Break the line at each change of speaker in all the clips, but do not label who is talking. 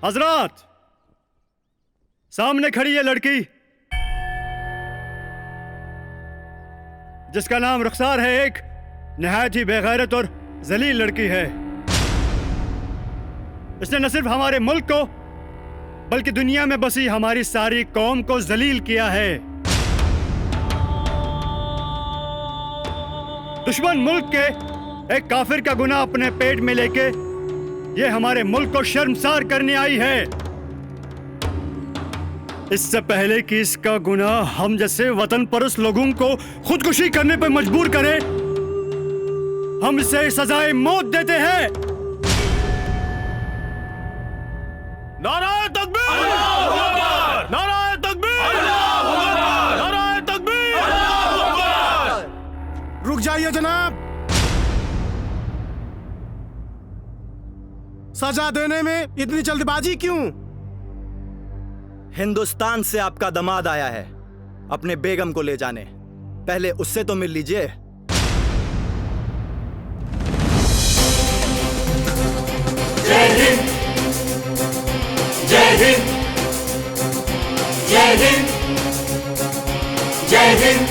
हजरात, सामने खड़ी है लड़की जिसका नाम रुखसार है। एक निहायत ही बेगैरत और जलील लड़की है। इसने न सिर्फ हमारे मुल्क को बल्कि दुनिया में बसी हमारी सारी कौम को जलील किया है। दुश्मन मुल्क के एक काफिर का गुनाह अपने पेट में लेके ये हमारे मुल्क को शर्मसार करने आई है। इससे पहले कि इसका गुनाह हम जैसे वतन परस्त लोगों को खुदकुशी करने पर मजबूर करे, हम इसे सजाए मौत देते हैं।
नाराए तकबीर! अल्लाहू अकबर! नाराए तकबीर! अल्लाहू अकबर! नाराए तकबीर! अल्लाहू अकबर!
रुक जाइए जनाब। सजा देने में इतनी जल्दबाजी क्यों?
हिंदुस्तान से आपका दामाद आया है अपने बेगम को ले जाने। पहले उससे तो मिल लीजिए।
जय हिंद, जय हिंद, जय हिंद, जय हिंद।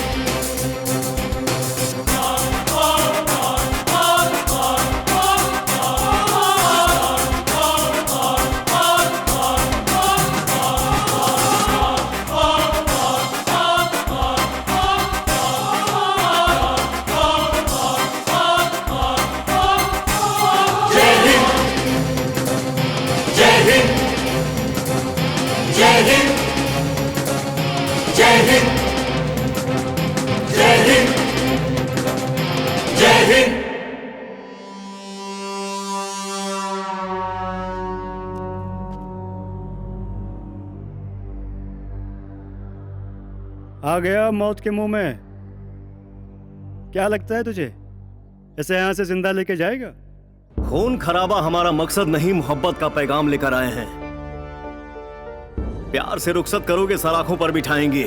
आ गया मौत के मुंह में। क्या लगता है तुझे इसे यहां से जिंदा लेके जाएगा?
खून खराबा हमारा मकसद नहीं, मोहब्बत का पैगाम लेकर आए हैं। प्यार से रुखसत करोगे सलाखों पर बिठाएंगे,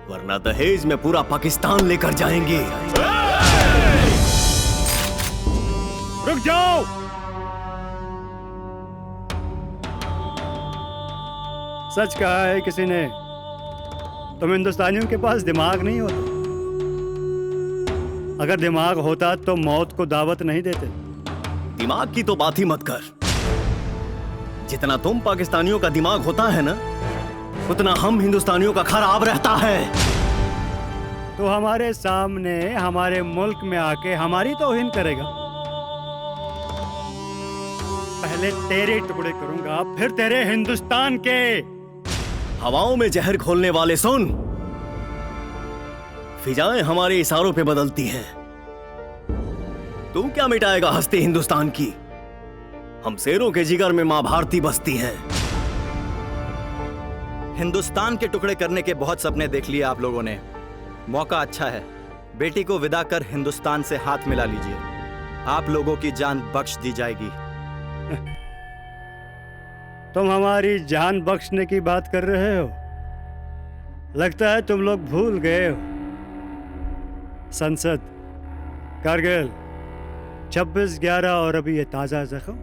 वरना दहेज में पूरा पाकिस्तान लेकर जाएंगे।
रुक जाओ। सच कहा है किसी ने, तुम हिंदुस्तानियों के पास दिमाग नहीं होता। अगर दिमाग होता तो मौत को दावत नहीं देते।
दिमाग की तो बात ही मत कर। जितना तुम पाकिस्तानियों का दिमाग होता है ना, उतना हम हिंदुस्तानियों का खराब रहता है।
तो हमारे सामने हमारे मुल्क में आके हमारी तौहीन करेगा। पहले तेरे टुकड़े करूंगा, फिर तेरे हिंदुस्तान के।
हवाओं में जहर घोलने वाले सुन, फिजाएं हमारे इशारों पे बदलती हैं। तू क्या मिटाएगा हस्ती हिंदुस्तान की? हम शेरों के जिगर में मां भारती बसती हैं।
हिंदुस्तान के टुकड़े करने के बहुत सपने देख लिए आप लोगों ने। मौका अच्छा है, बेटी को विदा कर हिंदुस्तान से हाथ मिला लीजिए। आप लोगों की जान बख्श दी जाएगी।
तुम हमारी जान बख्शने की बात कर रहे हो? लगता है तुम लोग भूल गए हो। संसद, कारगिल, 26/11 और अभी ये ताजा जख्म।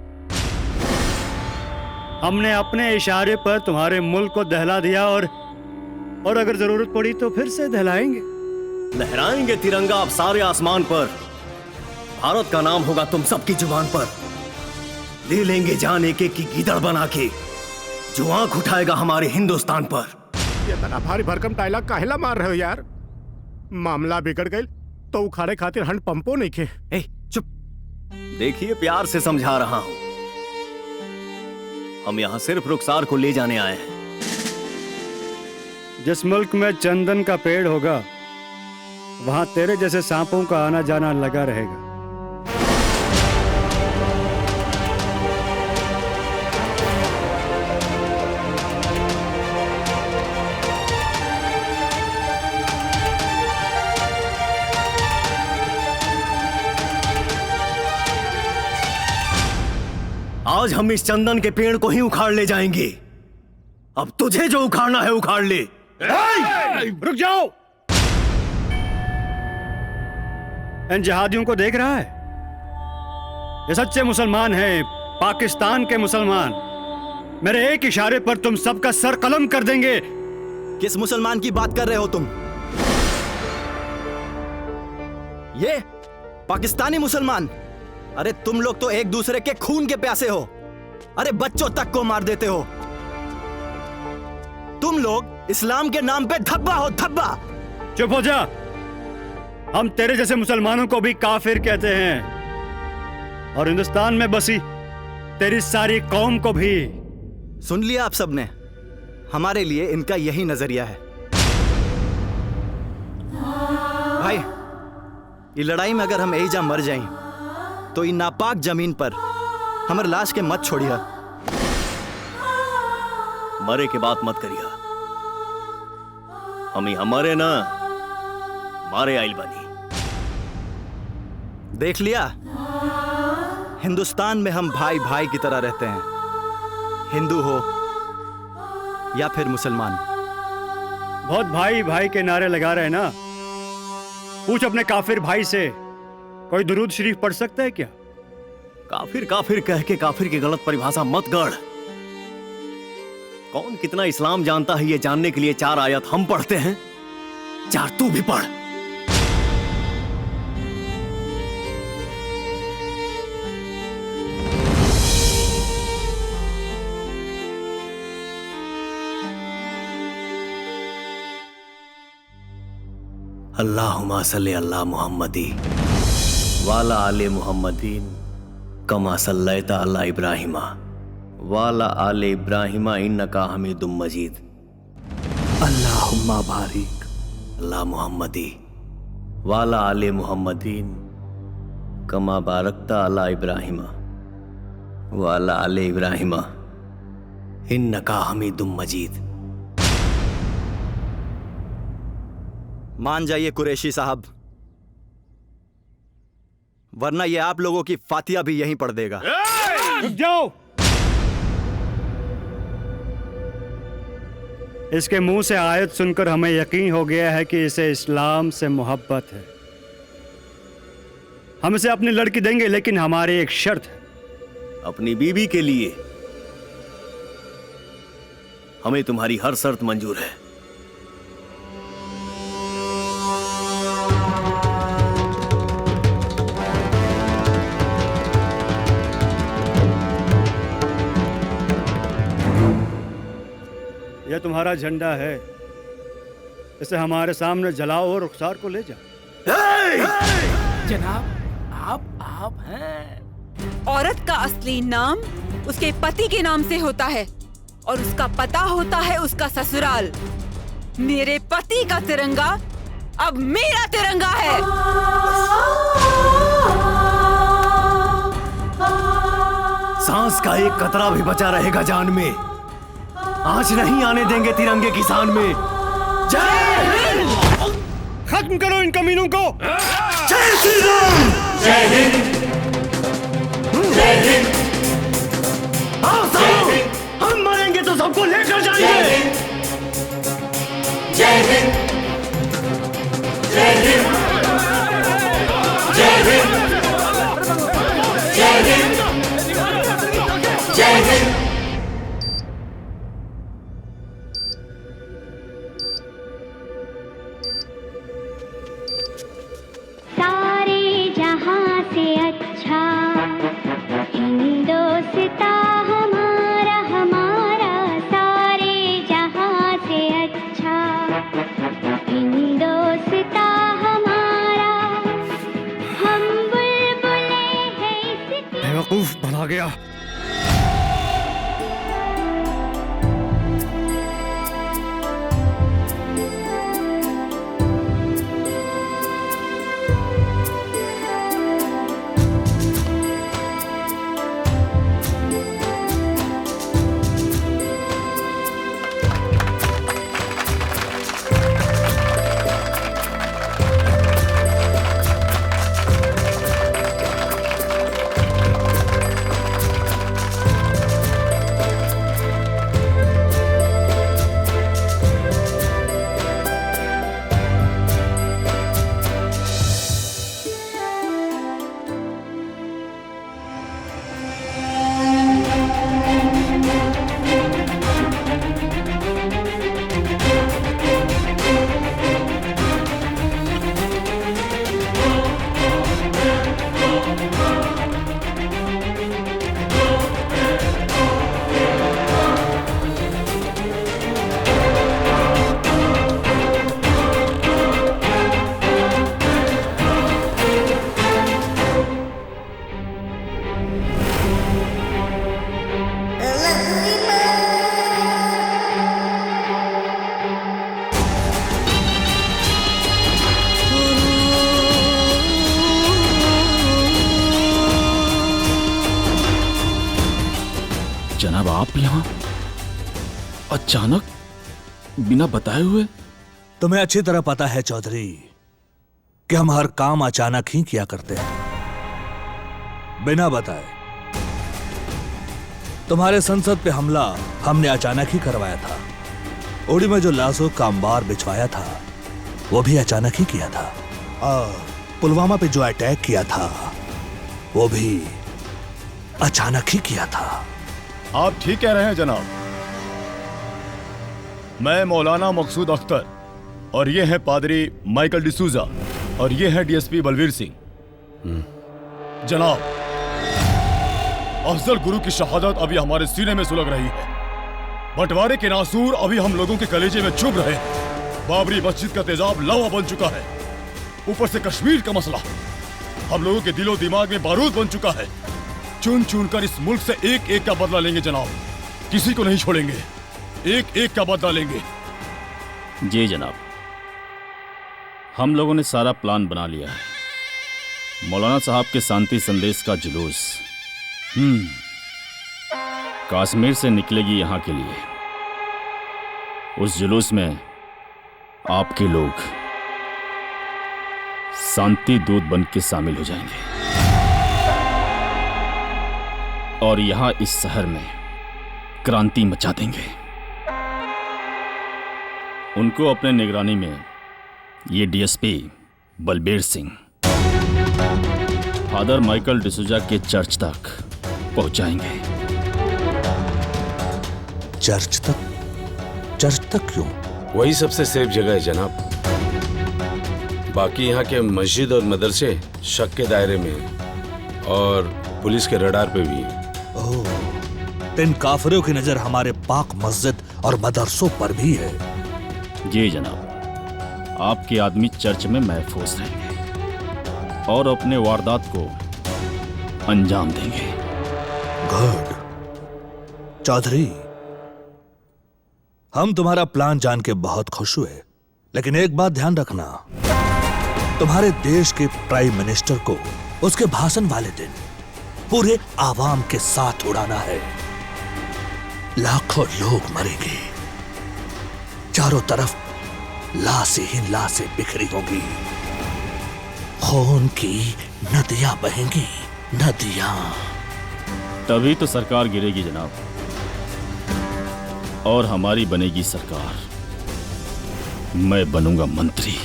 हमने अपने इशारे पर तुम्हारे मुल्क को दहला दिया और अगर जरूरत पड़ी तो फिर से दहलाएंगे।
लहराएंगे तिरंगा अब सारे आसमान पर। भारत का नाम होगा तुम सबकी जुबान पर। ले लेंगे जान एक एक की गीदड़ बना के, जो आंख उठाएगा हमारे हिंदुस्तान पर।
ये तना भारी भरकम डायलॉग काहेला मार रहे हो यार? मामला बिगड़ गई तो उखाड़े खातिर हंड पंपो नहीं खे।
ए, चुप। देखिए, प्यार से समझा रहा हूं। हम यहां सिर्फ रुखसार को ले जाने आए हैं।
जिस मुल्क में चंदन का पेड़ होगा, वहां तेरे जैसे सांपों का आना जाना लगा रहेगा।
आज हम इस चंदन के पेड़ को ही उखाड़ ले जाएंगे। अब तुझे जो उखाड़ना है उखाड़ ले।
रुक जाओ। इन जिहादियों को देख रहा है? ये सच्चे मुसलमान हैं, पाकिस्तान के मुसलमान मेरे एक इशारे पर तुम सबका सर कलम कर देंगे।
किस मुसलमान की बात कर रहे हो तुम? ये पाकिस्तानी मुसलमान? अरे तुम लोग तो एक दूसरे के खून के प्यासे हो। अरे बच्चों तक को मार देते हो। तुम लोग इस्लाम के नाम पे धब्बा हो, धब्बा।
चुप हो जा। हम तेरे जैसे मुसलमानों को भी काफिर कहते हैं और हिंदुस्तान में बसी तेरी सारी कौम को भी।
सुन लिया आप सबने? हमारे लिए इनका यही नजरिया है। भाई, ये लड़ाई में अगर हम एजा मर जाएं, तो ये नापाक जमीन पर हमारे लाश के मत छोड़िया।
मरे के बात मत करिया। हम ही हमारे ना मारे आइल बनी।
देख लिया, हिंदुस्तान में हम भाई भाई की तरह रहते हैं, हिंदू हो या फिर मुसलमान।
बहुत भाई भाई के नारे लगा रहे हैं ना। पूछ अपने काफिर भाई से, कोई दुरूद शरीफ पढ़ सकता है क्या?
काफिर काफिर कह के काफिर की गलत परिभाषा मत गढ़। कौन कितना इस्लाम जानता है ये जानने के लिए 4 आयत हम पढ़ते हैं, 4 तू भी पढ़। अल्लाहुम्मा सल्ली अला मुहम्मदी वाला आले मुहम्मदीन कमा सल्लैता अला इब्राहिमा वाला आले इब्राहिमा इन्नका हमीदुम मजीद। अल्लाहुम्मा बारिक अला मुहम्मदी वाला आले मुहम्मदीन कमा बारकता अला इब्राहिमा वाला आले इब्राहिमा इन्नका हमीदुम मजीद।
मान जाइए कुरैशी साहब, वरना ये आप लोगों की फातिया भी यहीं पढ़ देगा।
रुक जाओ। इसके मुंह से आयत सुनकर हमें यकीन हो गया है कि इसे इस्लाम से मोहब्बत है। हम इसे अपनी लड़की देंगे, लेकिन हमारी एक शर्त है।
अपनी बीवी के लिए हमें तुम्हारी हर शर्त मंजूर है।
यह तुम्हारा झंडा है, इसे हमारे सामने जलाओ और रुखसार को ले जाओ।
जनाब, आप हैं।
औरत का असली नाम उसके पति के नाम से होता है और उसका पता होता है उसका ससुराल। मेरे पति का तिरंगा अब मेरा तिरंगा है।
सांस का एक कतरा भी बचा रहेगा जान में। आंच नहीं आने देंगे तिरंगे की शान में। जय हिंद!
खत्म करो इन कमीनों को।
जय श्री राम!
जय हिंद, जय हिंद,
आओ सालो, हम मरेंगे तो सबको लेकर जाएंगे।
जय हिंद, जय हिंद, जय हिंद, जय हिंद, जय हिंद।
सारे जहां से अच्छा हिंदुस्ता हमारा, हमारा सारे जहां से अच्छा हिंदुस्ता हमारा। हम बुलबुले हैं इसकी।
बेवकूफ बना गया।
जनाब आप यहाँ अचानक बिना बताए हुए?
तुम्हें अच्छी तरह पता है चौधरी कि हम हर काम अचानक ही किया करते हैं, बिना बताए। तुम्हारे संसद पे हमला हमने अचानक ही करवाया था। उड़ी में जो लाशों का अंबार बिछवाया था वो भी अचानक ही किया था। पुलवामा पे जो अटैक किया था वो भी अचानक ही किया था।
आप ठीक कह रहे हैं जनाब। मैं मौलाना मकसूद अख्तर और ये है पादरी माइकल डिसूजा और ये है डीएसपी बलवीर सिंह। जनाब, अफजल गुरु की शहादत अभी हमारे सीने में सुलग रही है। बंटवारे के नासूर अभी हम लोगों के कलेजे में चुभ रहे हैं। बाबरी मस्जिद का तेजाब लावा बन चुका है। ऊपर से कश्मीर का मसला हम लोगों के दिलो दिमाग में बारूद बन चुका है। चुन चुन कर इस मुल्क से एक एक का बदला लेंगे जनाब, किसी को नहीं छोड़ेंगे, एक एक का बदला लेंगे।
जी जनाब, हम लोगों ने सारा प्लान बना लिया है। मौलाना साहब के शांति संदेश का जुलूस कश्मीर से निकलेगी यहाँ के लिए। उस जुलूस में आपके लोग शांति दूत बन के शामिल हो जाएंगे और यहां इस शहर में क्रांति मचा देंगे। उनको अपने निगरानी में ये DSP Balbir Singh father Michael D'Souza के चर्च तक पहुंचाएंगे।
चर्च तक? चर्च तक क्यों?
वही सबसे सेफ जगह है जनाब। बाकी यहाँ के मस्जिद और मदरसे शक के दायरे में और पुलिस के रडार पे भी।
ओह, इन काफिरों की नजर हमारे पाक मस्जिद और मदरसों पर भी है।
जी जनाब, आपके आदमी चर्च में महफूज रहेंगे और अपने वारदात को अंजाम देंगे।
गुड चौधरी, हम तुम्हारा प्लान जान के बहुत खुश हुए, लेकिन एक बात ध्यान रखना, तुम्हारे देश के प्राइम मिनिस्टर को उसके भाषण वाले दिन पूरे आवाम के साथ उड़ाना है। लाखों लोग मरेंगे, चारों तरफ लाशें ही लाशें बिखरी होंगी, खून की नदियां बहेंगी, नदियां।
तभी तो सरकार गिरेगी जनाब, और हमारी बनेगी सरकार। मैं बनूंगा मंत्री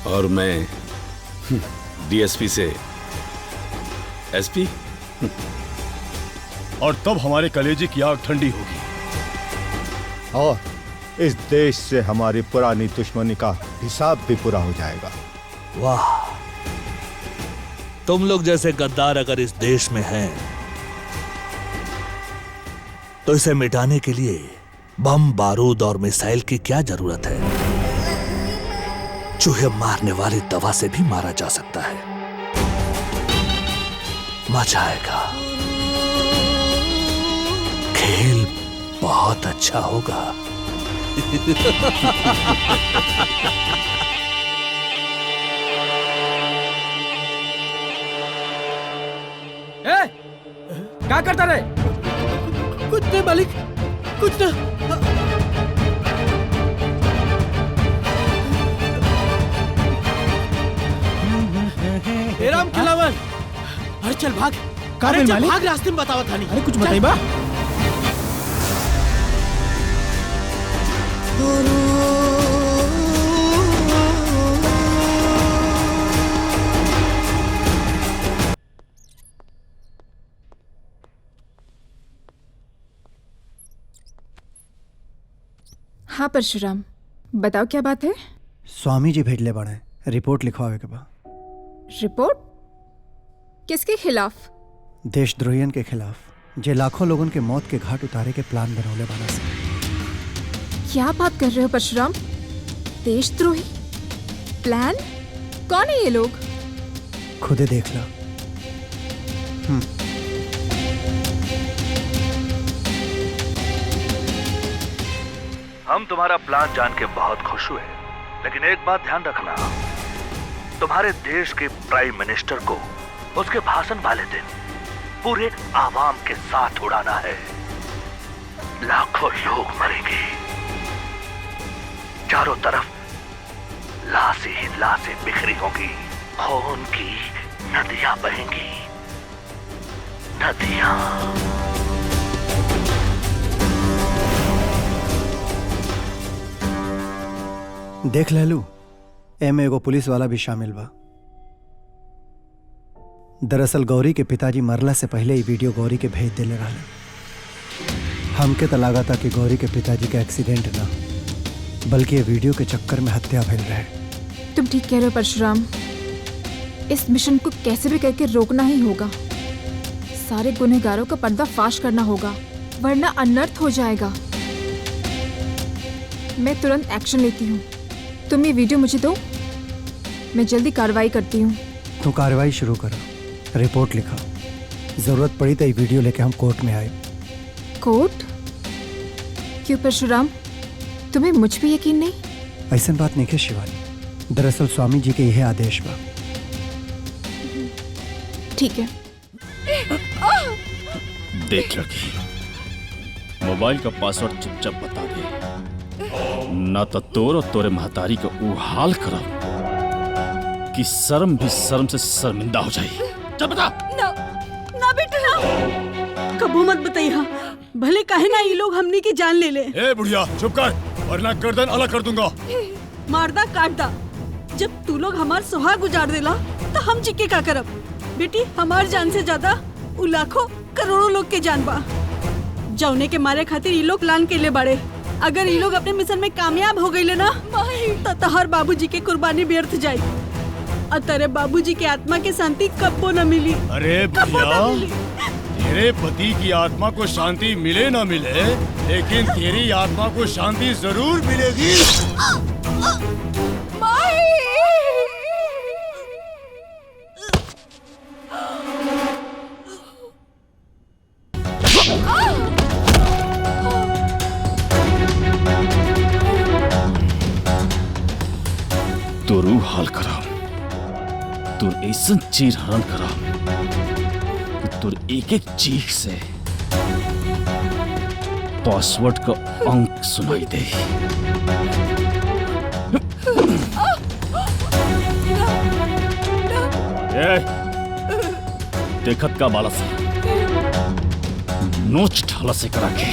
और मैं डीएसपी से एसपी।
और तब हमारे कलेजे की आग ठंडी होगी
और इस देश से हमारी पुरानी दुश्मनी का हिसाब भी पूरा हो जाएगा।
वाह, तुम लोग जैसे गद्दार अगर इस देश में हैं, तो इसे मिटाने के लिए बम, बारूद और मिसाइल की क्या जरूरत है? चूहे मारने वाली दवा से भी मारा जा सकता है। मजा आएगा, खेल बहुत अच्छा होगा।
क्या करता रहे?
कुछ नहीं मालिक, कुछ ना। राम खिलावन, अरे चल भाग, अरे चल भाग, रास्ते में बतावा था नहीं। अरे कुछ बताइए बा।
हाँ परशुराम, बताओ क्या बात है?
स्वामी जी भेजले बाड़े, रिपोर्ट लिखवावे के बा।
रिपोर्ट? किसके खिलाफ?
देशद्रोहियन के खिलाफ, जे लाखों लोगन के मौत के घाट उतारे के प्लान बनौले बाड़ा से।
क्या बात कर रहे हो परशुराम? देशद्रोही प्लान? कौन है ये लोग?
खुदे देख ला।
हम तुम्हारा प्लान जान के बहुत खुश हुए, लेकिन एक बात ध्यान रखना, तुम्हारे देश के प्राइम मिनिस्टर को उसके भाषण वाले दिन पूरे आवाम के साथ उड़ाना है। लाखों लोग मरेंगे, चारों तरफ लाशें ही लाशें बिखरी होंगी, खून की नदियां बहेंगी, नदियां।
देख लहलू, एमे एगो पुलिस वाला भी शामिल बा। दरअसल गौरी के पिताजी मरला से पहले ही वीडियो गौरी के भेज देले रहले। हमके तो लगा था कि गौरी के पिताजी का एक्सीडेंट ना, बल्कि ये वीडियो के चक्कर में हत्या भइल रहे।
तुम ठीक कह रहे हो परशुराम, इस मिशन को कैसे भी करके रोकना ही होगा। सारे गुनहगारों का पर्दाफाश करना होगा, वरना अनर्थ हो जाएगा। मैं तुरंत एक्शन लेती हूँ। तुम ये वीडियो मुझे दो, मैं जल्दी कार्रवाई करती हूँ।
तो कार्रवाई शुरू करो, रिपोर्ट लिखो। जरूरत पड़ी तो ये वीडियो लेके हम कोर्ट में आए।
कोर्ट? क्यों परशुराम, तुम्हें मुझ पे यकीन नहीं?
ऐसा बात नहीं है शिवानी, दरअसल स्वामी जी के यह आदेश बा।
ठीक है।
देख लड़की, मोबाइल का पासवर्ड चुपचाप बता दे, ना तो तोर और तोरे महतारी को वो हाल करब कि शर्म भी शर्म से शर्मिंदा हो जाए। चल बता।
ना ना बेटा ना, कबू मत बताइए, भले काहे ना ये लोग हमनी की जान ले ले।
ए बुढ़िया चुप कर, वरना गर्दन अलग कर दूंगा।
मारदा काटदा, जब तू लोग हमार सुहाग गुजार देला तो हम चिक्के का करब। बेटी, हमार जान से ज्यादा उ लाखों करोड़ों लोग के जान बा, जौने के मारे खातिर ये लोग प्लान के ले बाड़े। अगर ये लोग अपने मिशन में कामयाब हो गए ना तो तहर बाबूजी के कुर्बानी व्यर्थ जाई और तेरे बाबूजी के आत्मा के शांति कब्बो न मिली।
अरे भैया, तेरे पति की आत्मा को शांति मिले न मिले, लेकिन तेरी आत्मा को शांति जरूर मिलेगी।
तोरू हाल करा, तुर ऐसा चीर हरण करा कि तुर एक एक चीख से पासवर्ड का अंक सुनाई दे। देखत का बाला से नोच ढाला से करा के।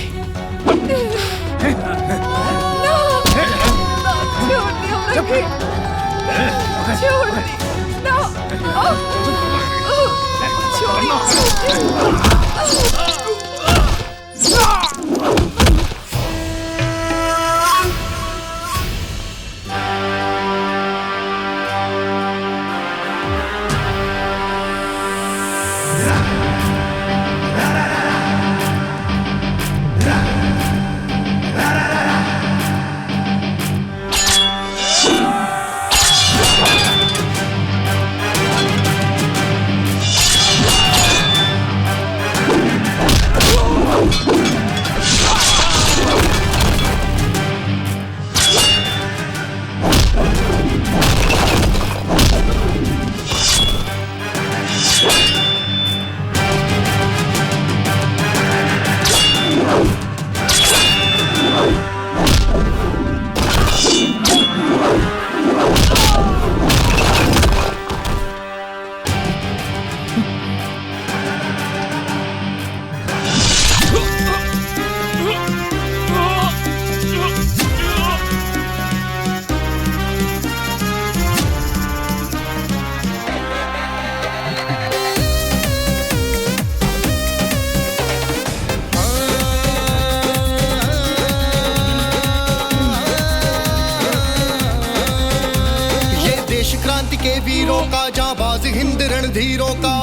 के वीरों का जाबाज हिंद रणधीरों का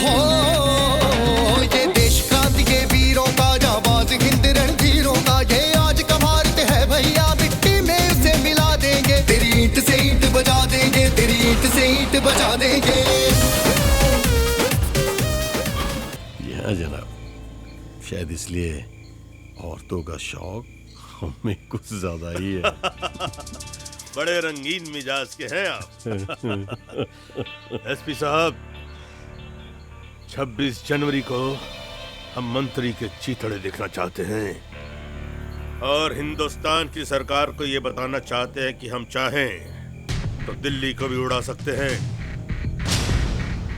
हो, ये देश क्रांति के वीरों का जाबाज हिंद रणधीरों का। ये आज का भारत है भैया, मिट्टी में उसे मिला देंगे, तेरी ईंट से ईंट बजा देंगे, तेरी ईंट से ईंट बजा देंगे।
यहाँ जनाब, शायद इसलिए औरतों का शौक हमें कुछ ज्यादा ही है।
बड़े रंगीन मिजाज के हैं आप। एसपी साहब,
26 जनवरी को हम मंत्री के चीथड़े देखना चाहते हैं और हिंदुस्तान की सरकार को ये बताना चाहते हैं कि हम चाहें तो दिल्ली को भी उड़ा सकते हैं।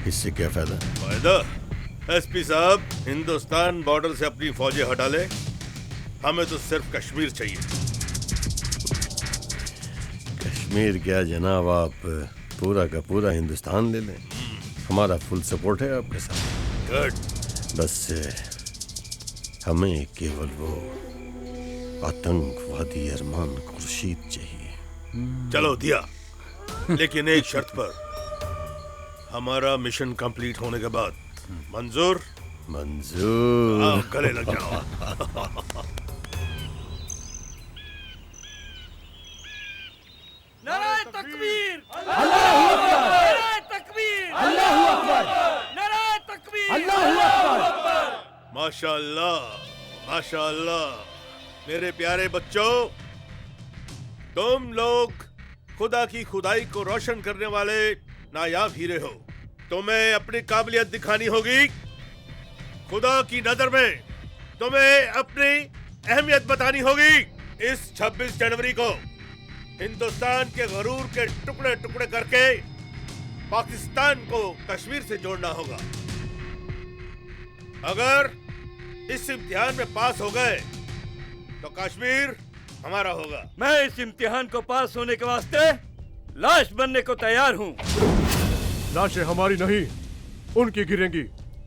इससे क्या फायदा? फायदा एसपी साहब, हिंदुस्तान बॉर्डर से अपनी फौजें हटा ले, हमें तो सिर्फ कश्मीर चाहिए। कश्मीर क्या जनाब, आप पूरा का पूरा हिंदुस्तान ले लें, हमारा फुल सपोर्ट है आपके साथ। गुड। बस हमें केवल वो आतंकवादी अरमान खुर्शीद चाहिए। चलो दिया, लेकिन एक शर्त पर, हमारा मिशन कंप्लीट होने के बाद। मंजूर? मंजूर। हाँ, गले लग जाओ।
नाराए तकबीर, अल्लाहू अकबर, नाराए तकबीर, अल्लाहू अकबर, नाराए तकबीर, अल्लाहू अकबर।
माशाअल्लाह, माशाअल्लाह। मेरे प्यारे बच्चों, तुम लोग खुदा की खुदाई को रोशन करने वाले नायाब हीरे हो। तुम्हें अपनी काबिलियत दिखानी होगी। खुदा की नजर में तुम्हें अपनी अहमियत बतानी होगी। इस 26 जनवरी को हिंदुस्तान के गरूर के टुकड़े टुकड़े करके पाकिस्तान को कश्मीर से जोड़ना होगा। अगर इस इम्तिहान में पास हो गए तो कश्मीर हमारा होगा।
मैं इस इम्तिहान को पास होने के वास्ते लाश बनने को तैयार हूँ।
लाशें हमारी नहीं, उनकी गिरेंगी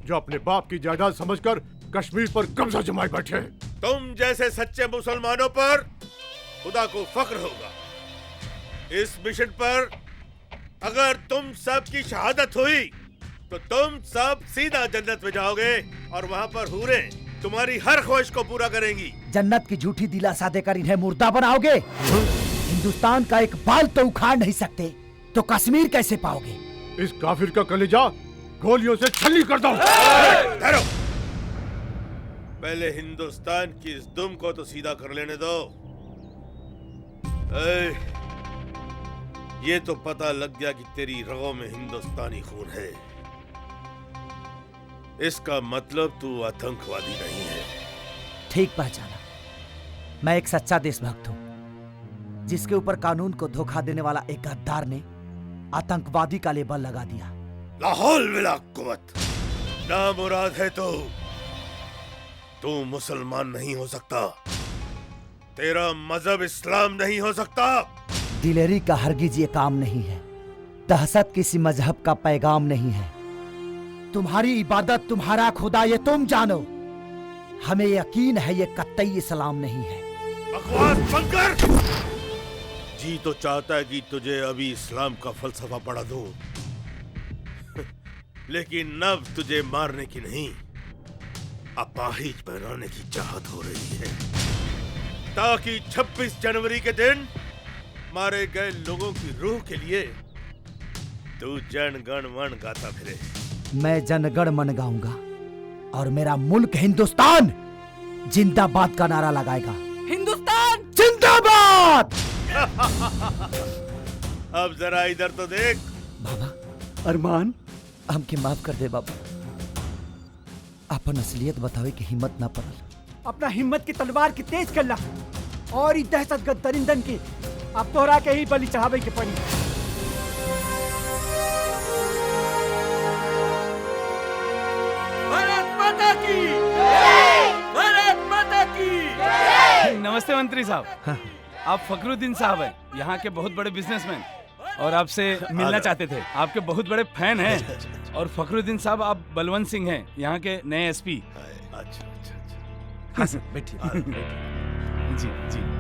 जो अपने बाप की जायदाद समझकर कश्मीर पर कब्जा जमाए बैठे।
तुम जैसे सच्चे मुसलमानों पर खुदा को फख्र होगा। इस मिशन पर अगर तुम सब की शहादत हुई तो तुम सब सीधा जन्नत में जाओगे और वहाँ पर हूरें तुम्हारी हर ख्वाहिश को पूरा करेंगी।
जन्नत की झूठी दिलासा देकर इन्हें मुर्दा बनाओगे? हिंदुस्तान का एक बाल तो उखाड़ नहीं सकते, तो कश्मीर कैसे पाओगे?
इस काफिर का कलेजा गोलियों से छलनी कर दो।
ठहरो, पहले हिंदुस्तान की इस दुम को तो सीधा कर लेने दो। ये तो पता लग गया कि तेरी रगों में हिंदुस्तानी खून है। इसका मतलब तू आतंकवादी नहीं है।
ठीक पहचाना। मैं एक सच्चा देशभक्त हूँ, जिसके ऊपर कानून को धोखा देने वाला एक गद्दार ने आतंकवादी का लेबल लगा दिया।
लाहौल विला कुव्वत। नामुराद है तो तू मुसलमान नहीं हो सकता, तेरा मजहब इस्लाम नहीं हो सकता।
दिलेरी का हरगिज ये काम नहीं है, दहशत किसी मजहब का पैगाम नहीं है। तुम्हारी इबादत, तुम्हारा खुदा, ये तुम जानो। हमें यकीन है ये कतई इस्लाम नहीं है।
बकवास बंद कर। जी तो चाहता है कि तुझे अभी इस्लाम का फलसफा पढ़ा दूं, लेकिन अब तुझे मारने की नहीं, अपाहिज बनाने की चाहत हो रही है, ताकि 26 जनवरी के दिन मारे गए लोगों की रूह के लिए तू जन गण मन गाता फिरे।
मैं जनगण मन गाऊंगा और मेरा मुल्क हिंदुस्तान जिंदाबाद का नारा लगाएगा।
हिंदुस्तान
जिंदाबाद।
अब जरा इधर तो देख।
बाबा अरमान, हमके माफ कर दे बाबा। अपन असलियत बतावे की हिम्मत ना पड़ल।
अपना हिम्मत की तलवार की तेज कर ला और ई दहशतगर्द दरिंदन की अब तोहरा के ही बलि चढ़ावे के पड़ी।
भारत माता की जय! भारत माता की जय!
नमस्ते मंत्री साहब। आप फखरुद्दीन साहब हैं, यहाँ के बहुत बड़े बिजनेसमैन, और आपसे मिलना चाहते थे। आपके बहुत बड़े फैन हैं। और फखरुद्दीन साहब, आप बलवंत सिंह हैं, यहाँ के नए एसपी।
अच्छा अच्छा अच्छा।
हाँ सर, बैठिए। जी जी।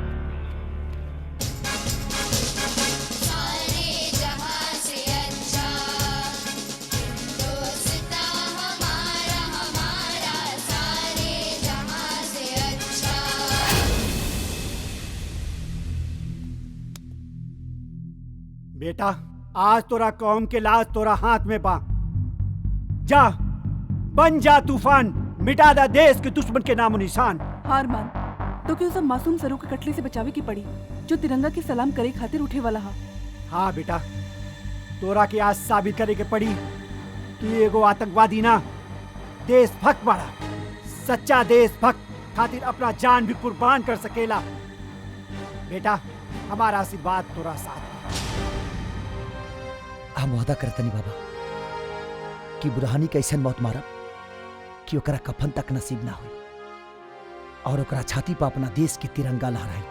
बेटा, आज तोरा कौम के लाज तोरा हाथ में बा। जा, बन जा तूफान, मिटा दा देश के दुश्मन के नामो निशान।
हार मान तो क्यों सब मासूम सरों के कटले से बचावे की पड़ी, जो तिरंगा के सलाम करे खातिर उठे वाला हा।
हाँ बेटा, तोरा के आज साबित करे के पड़ी कि एगो आतंकवादी ना देशभक्त बड़ा। सच्चा देशभक्त खातिर अपना जान भी कुर्बान कर सकेला। बेटा हमारा आशीर्वाद तोरा साथ।
हम वादा करतनी बाबा कि बुरहानी के ऐसन मौत मारब कि ओकरा कफन तक नसीब ना हो और ओकरा छाती पर अपना देश की तिरंगा लहराई।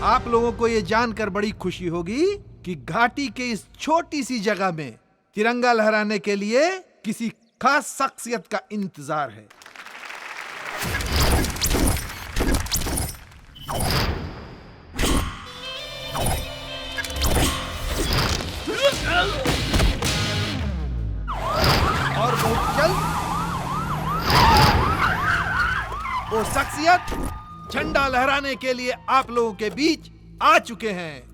आप लोगों को ये जानकर बड़ी खुशी होगी कि घाटी के इस छोटी सी जगह में तिरंगा लहराने के लिए किसी खास शख्सियत का इंतजार है। और बहुत जल्द वो शख्सियत झंडा लहराने के लिए आप लोगों के बीच आ चुके हैं।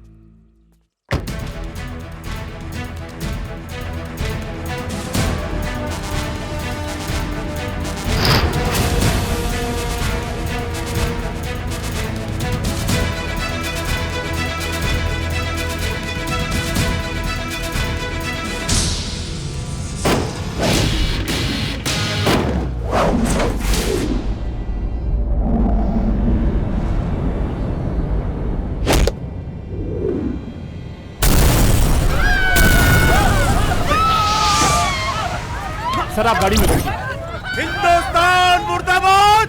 सर आप गाड़ी में बैठिए।
हिंदुस्तान मुर्दाबाद।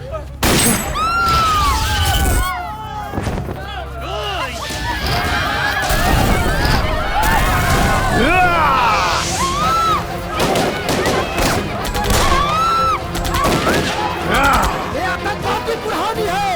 ये आतंकवादी बुरहानी है।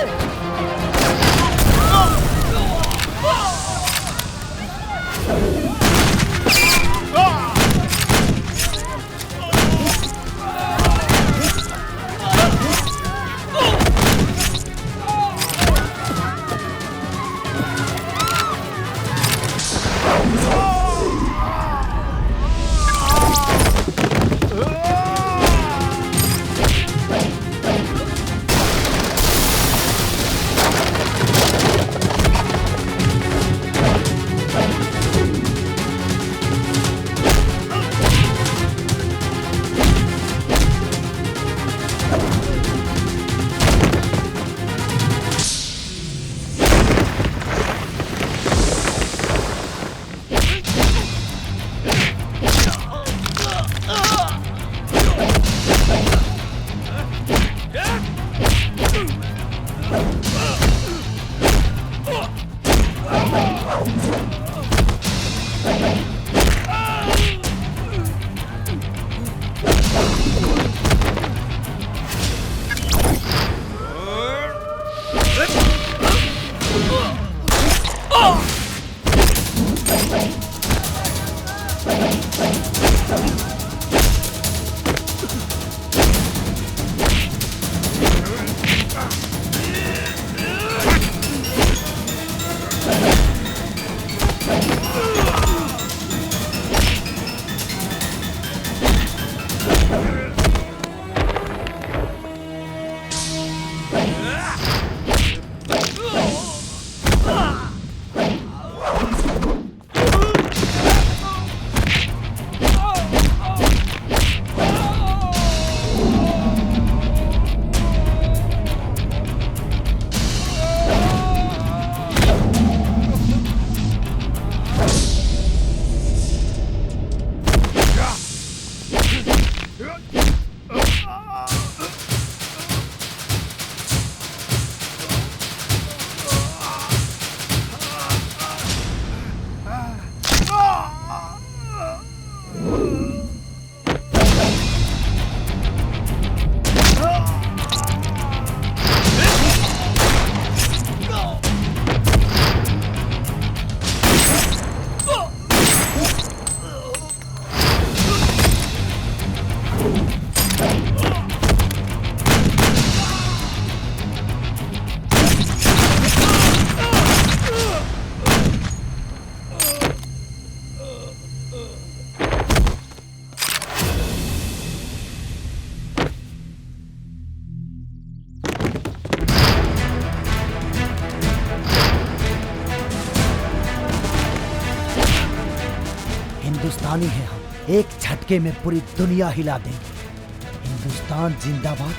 हिंदुस्तानी हैं हम, एक झटके में पूरी दुनिया हिला देंगे। हिंदुस्तान जिंदाबाद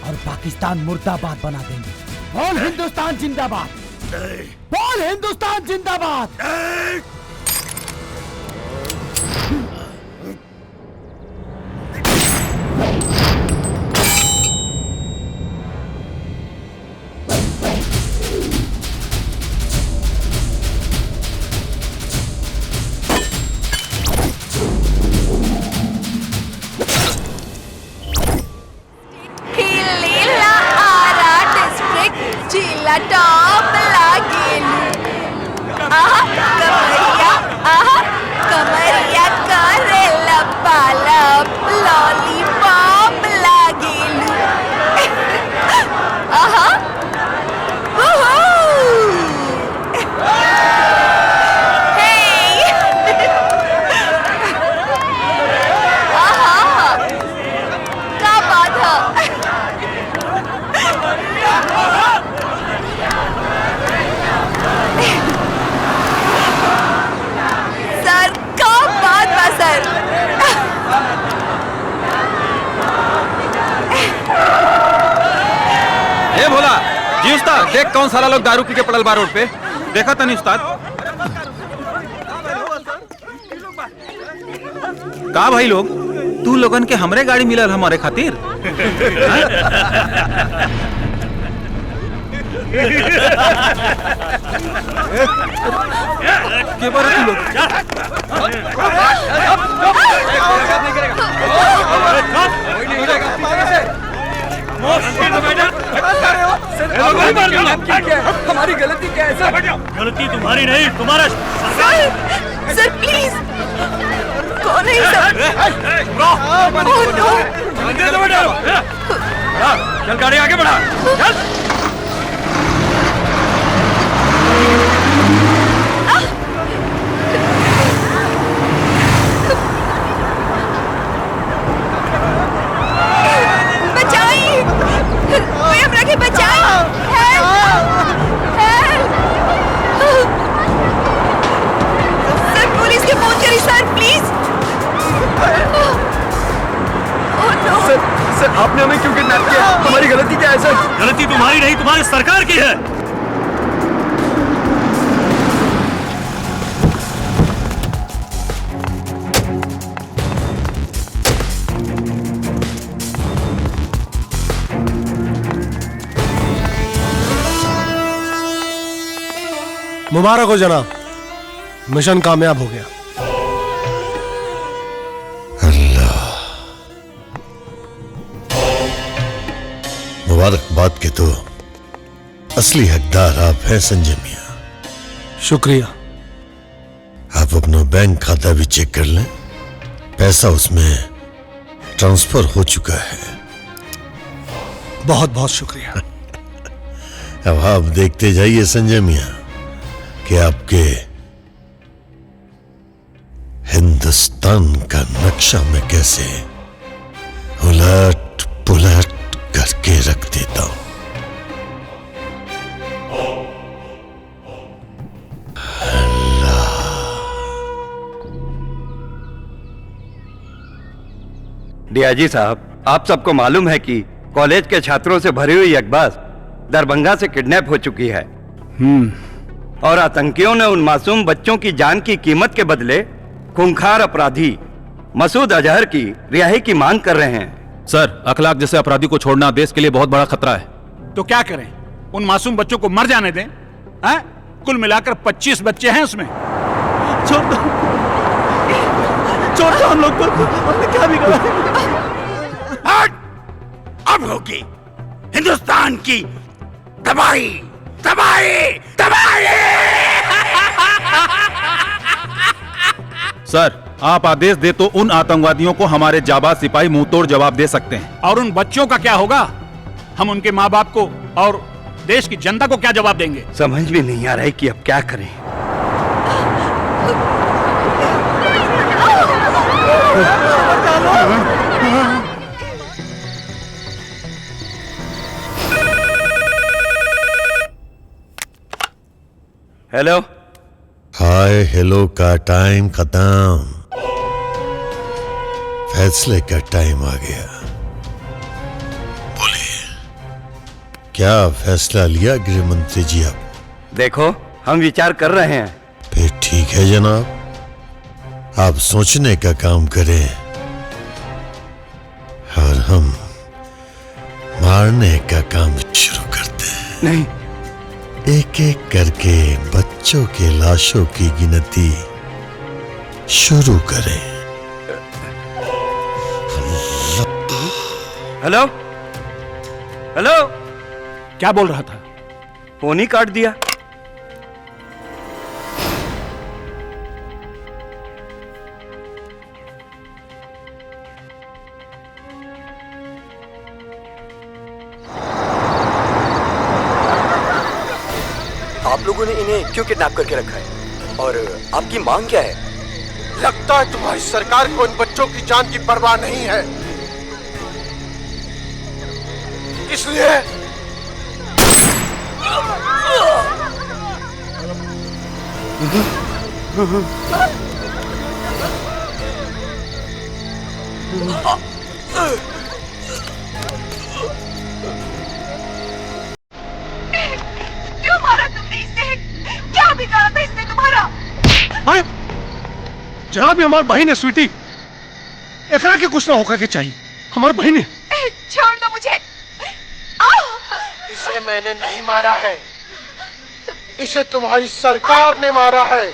और पाकिस्तान मुर्दाबाद बना देंगे। बोल हिंदुस्तान जिंदाबाद, बोल हिंदुस्तान जिंदाबाद।
जिला टॉप लागेलू। कमरिया करेला पालप लॉलीपॉप लागेलू। क्या बात है। सर क्या बात बा सर।
ए भोला जी उस्ताद, देख कौन सारा लोग दारू पी के पड़ल बा रोड पे। देखा तनी उस्ताद। का भाई लोग, तू लोगन के हमरे गाड़ी मिलल हमारे खातिर। के बारे तू लोग
हमारी गलती क्या है सर?
गलती तुम्हारी नहीं, तुम्हारा।
Sir please. कौन है सर?
चल गाड़ी आगे बढ़ा, चल।
बचाइए, कोई हमरा के बचाए। सर पुलिस के फोन करी सर प्लीज।
सर आपने हमें क्यों किडनैप किया? हमारी गलती क्या है सर?
गलती तुम्हारी नहीं, तुम्हारी सरकार की है।
मुबारक हो जनाब, मिशन कामयाब हो गया।
मुबारकबाद के तो असली हकदार आप हैं संजय मियां।
शुक्रिया।
आप अपना बैंक खाता भी चेक कर लें, पैसा उसमें ट्रांसफर हो चुका है।
बहुत बहुत शुक्रिया।
अब आप देखते जाइए संजय मियां कि आपके हिंदुस्तान का नक्शा मैं कैसे उलट पुलट करके रख देता हूं।
डीआईजी साहब, आप सबको मालूम है कि कॉलेज के छात्रों से भरी हुई अखबार दरभंगा से किडनैप हो चुकी है। और आतंकियों ने उन मासूम बच्चों की जान की कीमत के बदले खूंखार अपराधी मसूद अजहर की रिहाई की मांग कर रहे हैं।
सर, अखलाक जैसे अपराधी को छोड़ना देश के लिए बहुत बड़ा खतरा है।
तो क्या करें? उन मासूम बच्चों को मर जाने दें? कुल मिलाकर 25 बच्चे हैं उसमें।
छोड़ दो हम लोग को, हमने क्या बिगाड़ा? अब होगी हिंदुस्तान की तबाही, तबाही, तबाही।
सर, आप आदेश दे तो उन आतंकवादियों को हमारे जाबाज सिपाही मुंहतोड़ जवाब दे सकते हैं।
और उन बच्चों का क्या होगा? हम उनके माँ बाप को और देश की जनता को क्या जवाब देंगे?
समझ में नहीं आ रहा है कि अब क्या करें। हेलो।
हाय हेलो का टाइम खत्म, फैसले का टाइम आ गया। क्या फैसला लिया गृह मंत्री जी आप?
देखो हम विचार कर रहे हैं।
फिर ठीक है जनाब, आप सोचने का काम करें और हम मारने का काम शुरू करते हैं।
नहीं,
एक एक करके बच्चों के लाशों की गिनती शुरू करें।
हेलो हेलो,
क्या बोल रहा था?
फोन ही काट दिया।
आप लोगों ने इन्हें क्यों किडनैप करके रखा है और आपकी मांग क्या है?
लगता है तुम्हारी सरकार को इन बच्चों की जान की परवाह नहीं है, इसलिए
क्यों मारा तुमने इसे? क्या बिगाड़ा था इसने तुम्हारा?
जनाब ये हमारी बहन है स्वीटी, एकरा के कुछ ना होकर के चाहिए, हमारी बहन है।
छोड़ दो मुझे।
इसे मैंने नहीं मारा है, इसे तुम्हारी सरकार ने मारा है।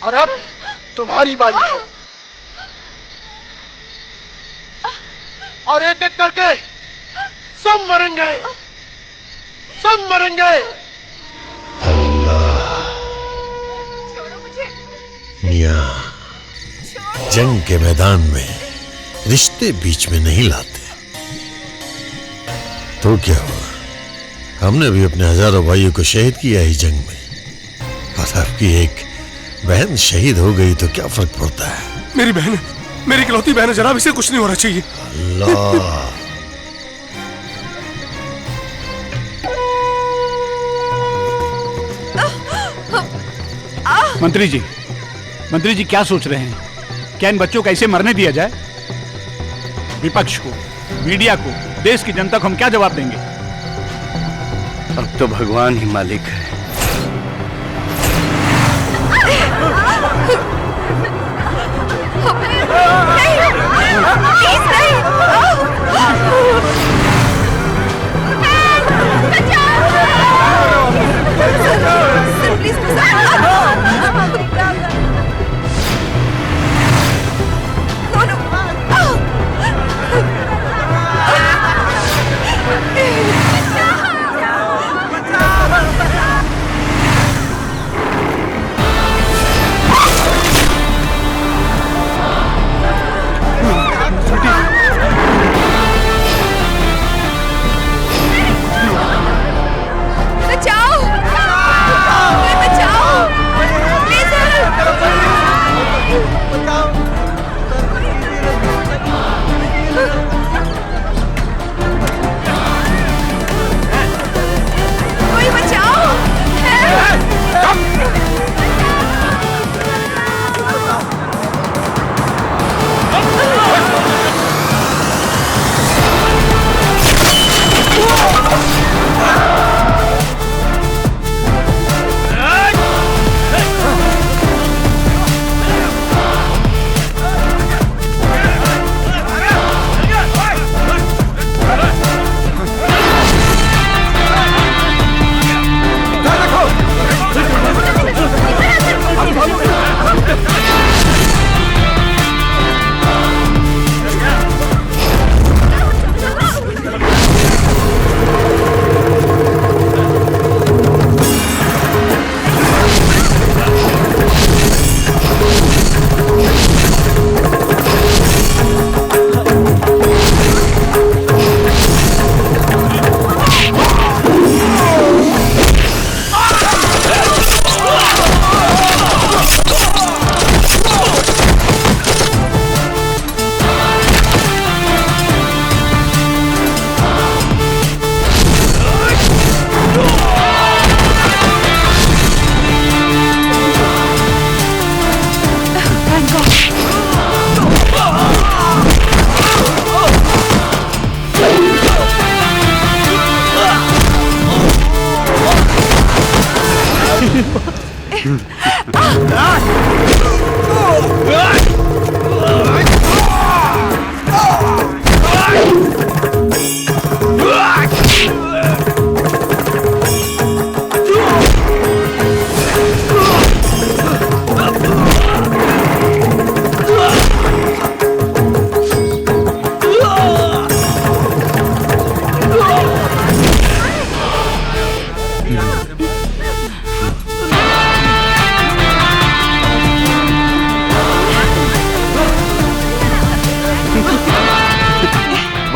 और अब तुम्हारी बारी है, और एक एक करके सब मरेंगे, सब मरेंगे।
मियां, जंग के मैदान में रिश्ते बीच में नहीं लाते। तो क्या हुआ, हमने भी अपने हजारों भाइयों को शहीद किया ही जंग में, और आपकी एक बहन शहीद हो गई तो क्या फर्क पड़ता है?
मेरी बहन है, मेरी इकलौती बहन है जनाब, इसे कुछ नहीं होना चाहिए।
अल्लाह।
मंत्री जी क्या सोच रहे हैं? क्या इन बच्चों को ऐसे मरने दिया जाए? विपक्ष को, मीडिया को, देश की जनता को हम क्या जवाब देंगे?
अब तो भगवान ही मालिक है।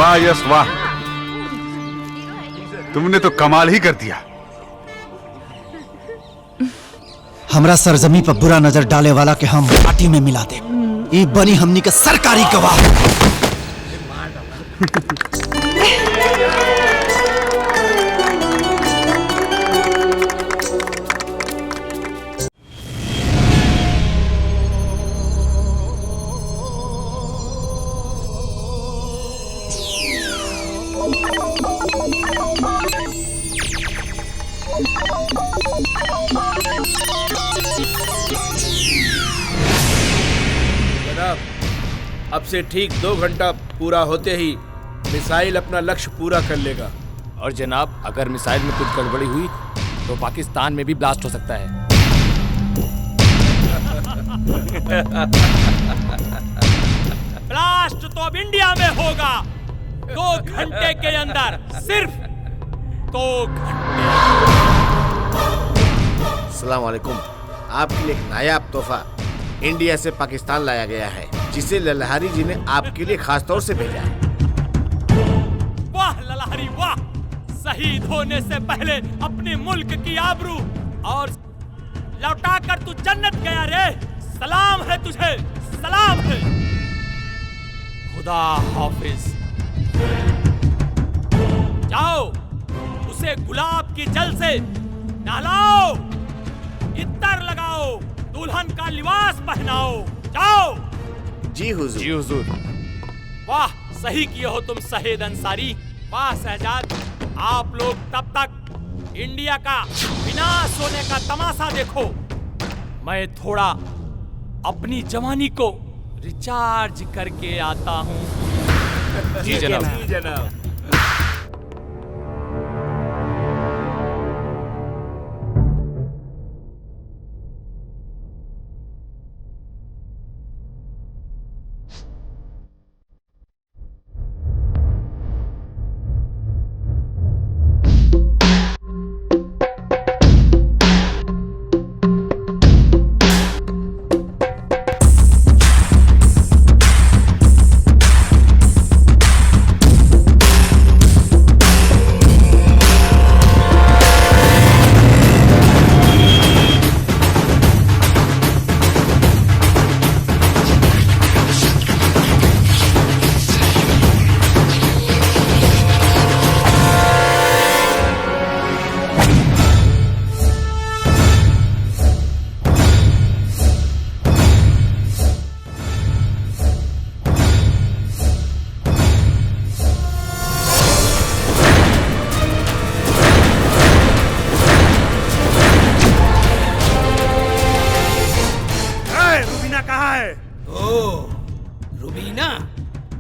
वाह यस वाह, तुमने तो कमाल ही कर दिया।
हमरा सरजमी पर बुरा नजर डाले वाला के हम माटी में मिला दे। ये बनी हमनी के सरकारी गवाह।
अब से ठीक 2 घंटा पूरा होते ही मिसाइल अपना लक्ष्य पूरा कर लेगा।
और जनाब, अगर मिसाइल में कुछ गड़बड़ी हुई तो पाकिस्तान में भी ब्लास्ट हो सकता है।
ब्लास्ट तो अब इंडिया में होगा 2 घंटे के अंदर, सिर्फ 2 घंटे।
अस्सलाम वालेकुम। आपके लिए एक नायाब तोहफा इंडिया से पाकिस्तान लाया गया है, जिसे ललहारी जी ने आपके लिए खास तौर से भेजा है।
वाह ललहारी वाह, शहीद होने से पहले अपने मुल्क की आबरू और लौटाकर तू जन्नत गया रे। सलाम है तुझे, सलाम है। खुदा हाफिज। जाओ उसे गुलाब की जल से नहलाओ, इत्तर लगाओ, दुल्हन का लिबास पहनाओ। जाओ।
जी हुजूर।
जी हुजूर।
वाह, सही किए हो तुम शहीद अंसारी। वाह शहजाद, आप लोग तब तक इंडिया का विनाश होने का तमाशा देखो। मैं थोड़ा अपनी जवानी को रिचार्ज करके आता हूँ।
जी जनाब।
जी जनाब।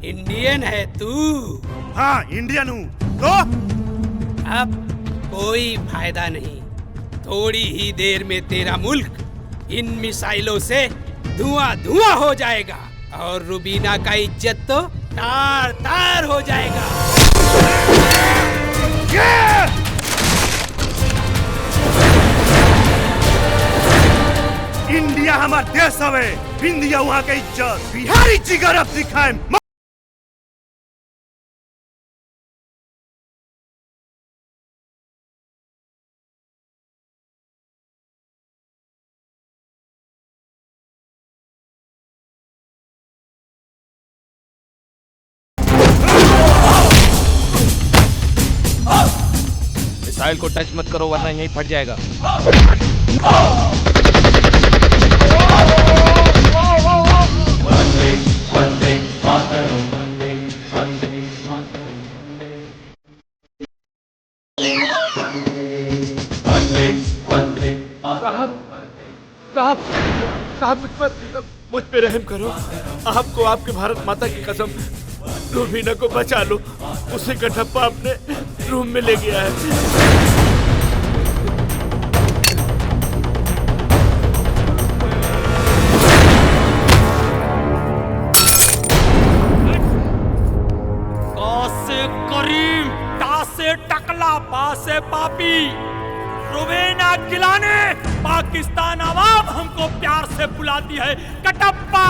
इंडियन है तू?
हाँ इंडियन हूँ। तो
अब कोई फायदा नहीं, थोड़ी ही देर में तेरा मुल्क इन मिसाइलों से धुआं धुआं हो जाएगा और रुबीना का इज्जत तो तार तार हो जाएगा।
इंडिया हमार देश हवे, इंडिया वहाँ के इज्जत बिहारी जिगर अब दिखाए।
मिसाइल को टच मत करो वरना यहीं फट जाएगा।
साहब मुझ पे रहम करो। आपको आपके भारत माता की कसम, रूबीना को बचा लो। उसे का ठप्पा अपने रूम में ले गया है।
करीम, टासे टकला, पासे पापी, रुबीना गिलाने पाकिस्तान आवाम हमको प्यार से बुलाती है। कटप्पा।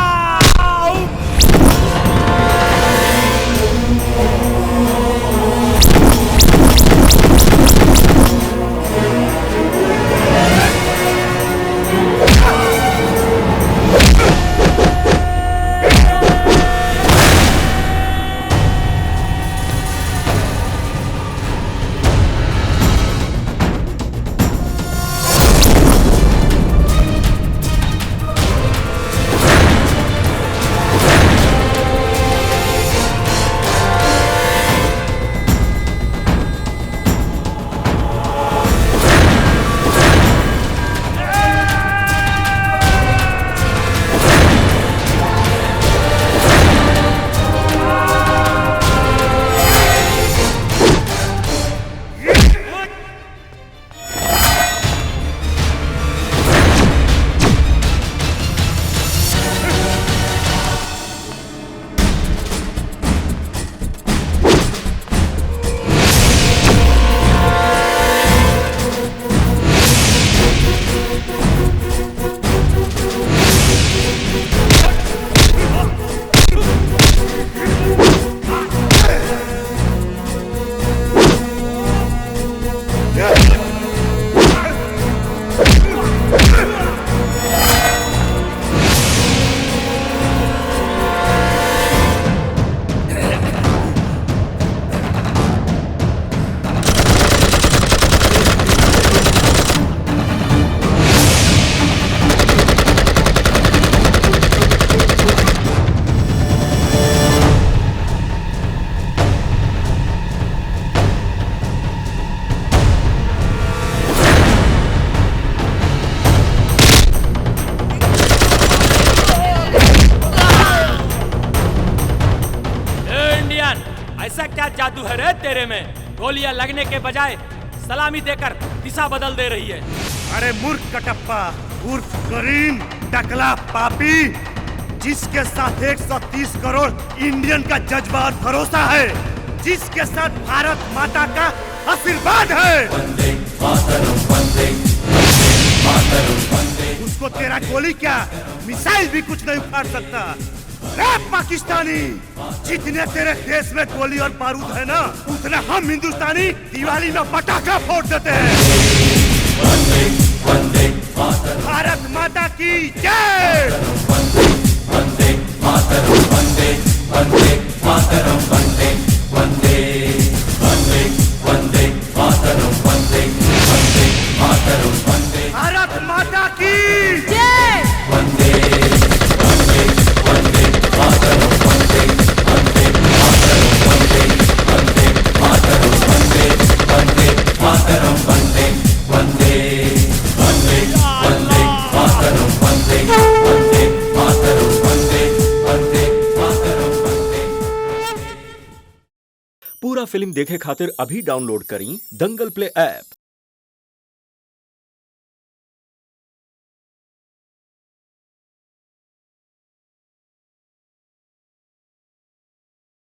ऐसा क्या जादू है रे तेरे में? गोलियां लगने के बजाय सलामी देकर दिशा बदल दे रही है।
अरे मूर्ख कटप्पा उर्फ करीम टकला पापी, जिसके साथ 130 करोड़ इंडियन का जज्बा और भरोसा है, जिसके साथ भारत माता का आशीर्वाद है, उसको तेरा गोली क्या मिसाइल भी कुछ नहीं उखाड़ सकता। रे पाकिस्तानी, जितने तेरे देश में गोली और बारूद है ना, उतने हम हिंदुस्तानी दिवाली में पटाखा फोड़ देते हैं। भारत माता की जय। भारत माता की जय।
पूरा फिल्म देखे खातिर अभी डाउनलोड करी दंगल प्ले ऐप।